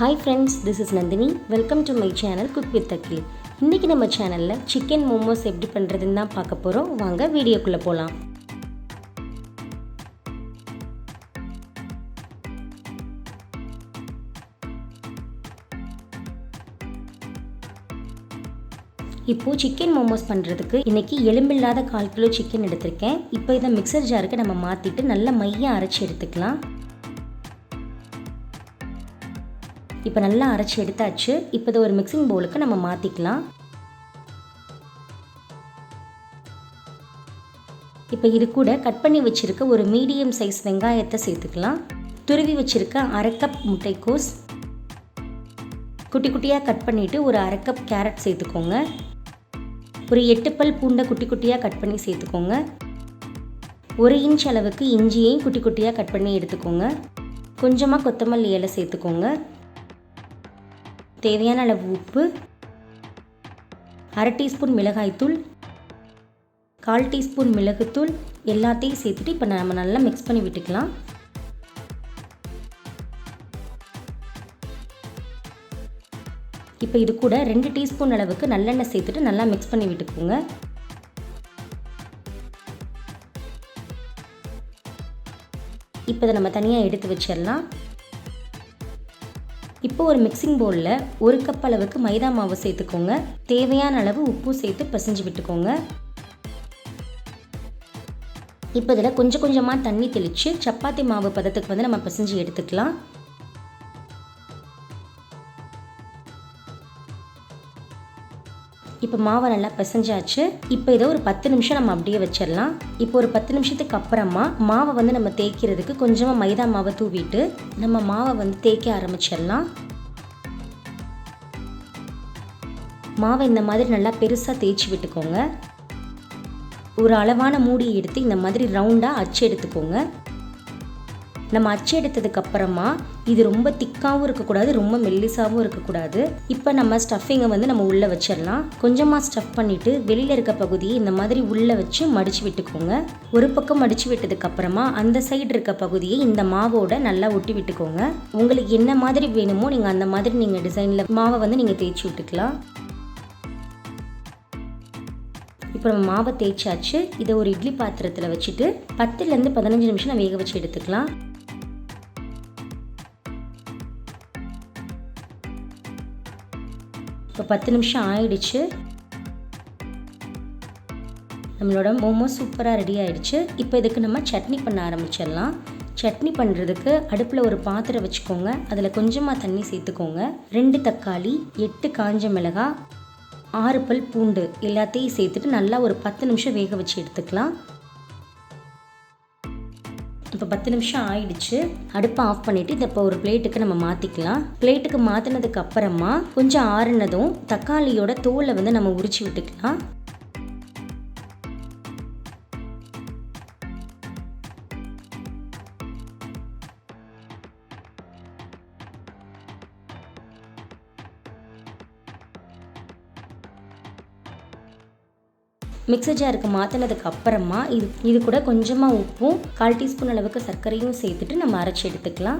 Hi friends, this is Nandini. Welcome to my channel Cook with Akhil. இன்னைக்கு நம்ம சேனல்ல chicken momos எப்படி பண்றதுன்னு தான் பார்க்க போறோம். வாங்க வீடியோக்குள்ள போலாம். இப்போ சிக்கன் மோமோஸ் பண்ணுறதுக்கு இன்றைக்கி எலும்பில்லாத 1/4 கிலோ சிக்கன் எடுத்திருக்கேன். இப்போ இதை மிக்சர் ஜாருக்கு நம்ம மாற்றிட்டு நல்லா மையாக அரைச்சி எடுத்துக்கலாம். இப்போ நல்லா அரைச்சி எடுத்தாச்சு. இப்போ இதை ஒரு மிக்சிங் பவுலுக்கு நம்ம மாற்றிக்கலாம். இப்போ இது கூட கட் பண்ணி வச்சுருக்க ஒரு மீடியம் சைஸ் வெங்காயத்தை சேர்த்துக்கலாம். துருவி வச்சுருக்க 1/2 கப் முட்டைக்கோஸ், குட்டி குட்டியாக கட் பண்ணிவிட்டு ஒரு 1/2 கப் கேரட் சேர்த்துக்கோங்க. ஒரு 8 பல் பூண்டை குட்டி குட்டியாக கட் பண்ணி சேர்த்துக்கோங்க. 1 இன்ச் அளவுக்கு இஞ்சியையும் குட்டி குட்டியாக கட் பண்ணி எடுத்துக்கோங்க. கொஞ்சமாக கொத்தமல்லி இலை சேர்த்துக்கோங்க. தேவையான அளவு உப்பு, 1/2 டீஸ்பூன் மிளகாய்த்தூள், 1/4 டீஸ்பூன் மிளகுத்தூள் எல்லாத்தையும் சேர்த்துட்டு இப்போ நம்ம நல்லா மிக்ஸ் பண்ணி விட்டுக்கலாம். இப்போ இது கூட 2 டீஸ்பூன் அளவுக்கு நல்லெண்ணெய் சேர்த்துட்டு நல்லா மிக்ஸ் பண்ணி விட்டுக்கோங்க. இப்போ இதை நம்ம தனியாக எடுத்து வச்சிடலாம். இப்போ ஒரு மிக்சிங் பவுலில் 1 கப் அளவுக்கு மைதா மாவு சேர்த்துக்கோங்க. தேவையான அளவு உப்பு சேர்த்து பிசைஞ்சு விட்டுக்கோங்க. இப்போ இதில் கொஞ்சம் கொஞ்சமாக தண்ணி தெளித்து சப்பாத்தி மாவு பதத்துக்கு நம்ம பிசைஞ்சு எடுத்துக்கலாம். இப்போ மாவை நல்லா பிசைஞ்சாச்சு. இப்போ இதை ஒரு 10 நிமிஷம் நம்ம அப்படியே வச்சிடலாம். இப்போ ஒரு 10 நிமிஷத்துக்கு அப்புறமா மாவை நம்ம தேய்க்கிறதுக்கு கொஞ்சமாக மைதா மாவை தூவிட்டு நம்ம மாவை தேய்க்க ஆரம்பிச்சிடலாம். மாவை இந்த மாதிரி நல்லா பெருசாக தேய்ச்சி விட்டுக்கோங்க. ஒரு அளவான மூடி எடுத்து இந்த மாதிரி ரவுண்டாக அச்சு எடுத்துக்கோங்க. நம்ம அச்சு எடுத்ததுக்கப்புறமா இது ரொம்ப திக்காகவும் இருக்கக்கூடாது, ரொம்ப மெல்லிசாகவும் இருக்கக்கூடாது. இப்போ நம்ம ஸ்டஃபிங்கை நம்ம உள்ளே வச்சிடலாம். கொஞ்சமாக ஸ்டஃப் பண்ணிவிட்டு வெளியில் இருக்க பகுதியை இந்த மாதிரி உள்ளே வச்சு மடித்து விட்டுக்கோங்க. ஒரு பக்கம் மடித்து விட்டதுக்கப்புறமா அந்த சைடு இருக்க பகுதியை இந்த மாவோட நல்லா ஒட்டி விட்டுக்கோங்க. உங்களுக்கு என்ன மாதிரி வேணுமோ நீங்கள் அந்த மாதிரி நீங்கள் டிசைனில் மாவை நீங்கள் தேய்ச்சி விட்டுக்கலாம். இப்போ நம்ம மாவை தேய்ச்சாச்சு. இதை ஒரு இட்லி பாத்திரத்தில் வச்சுட்டு 10லேருந்து 15 நிமிஷம் வேக வச்சு எடுத்துக்கலாம். இப்போ 10 நிமிஷம் ஆயிடுச்சு. நம்மளோட மோமோஸ் சூப்பராக ரெடி ஆயிடுச்சு. இப்போ இதுக்கு நம்ம சட்னி பண்ண ஆரம்பிச்சிடலாம். சட்னி பண்ணுறதுக்கு அடுப்பில் ஒரு பாத்திரம் வச்சுக்கோங்க. அதில் கொஞ்சமாக தண்ணி சேர்த்துக்கோங்க. 2 தக்காளி, 8 காஞ்ச மிளகாய், 6 பல் பூண்டு எல்லாத்தையும் சேர்த்துட்டு நல்லா ஒரு 10 நிமிஷம் வேக வச்சு எடுத்துக்கலாம். இப்போ 10 நிமிஷம் ஆயிடுச்சு. அடுப்பை ஆஃப் பண்ணிவிட்டு இதை இப்போ ஒரு பிளேட்டுக்கு நம்ம மாற்றிக்கலாம். பிளேட்டுக்கு மாற்றினதுக்கு அப்புறமா கொஞ்சம் ஆறுனதும் தக்காளியோட தோலை நம்ம உரிச்சு விட்டுக்கலாம். மிக்சர் ஜாருக்கு மாற்றினதுக்கு அப்புறமா இது கூட கொஞ்சமாக உப்பும் 1/4 டீஸ்பூன் அளவுக்கு சர்க்கரையும் சேர்த்துட்டு நம்ம அரைச்சி எடுத்துக்கலாம்.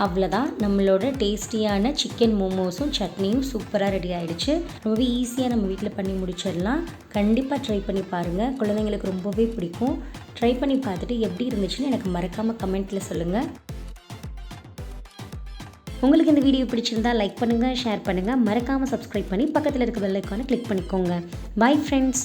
அவ்வளோதான், நம்மளோட டேஸ்டியான சிக்கன் மோமோஸும் சட்னியும் சூப்பராக ரெடி ஆகிடுச்சு. ரொம்பவே ஈஸியாக நம்ம வீட்டில் பண்ணி முடிச்சிடலாம். கண்டிப்பாக ட்ரை பண்ணி பாருங்கள். குழந்தைங்களுக்கு ரொம்பவே பிடிக்கும். ட்ரை பண்ணி பார்த்துட்டு எப்படி இருந்துச்சுன்னு எனக்கு மறக்காமல் கமெண்ட்டில் சொல்லுங்கள். உங்களுக்கு இந்த வீடியோ பிடிச்சிருந்தா லைக் பண்ணுங்கள், ஷேர் பண்ணுங்கள், மறக்காமல் சப்ஸ்கிரைப் பண்ணி பக்கத்தில் இருக்க பெல் ஐக்கானை கிளிக் பண்ணிக்கோங்க. Bye friends.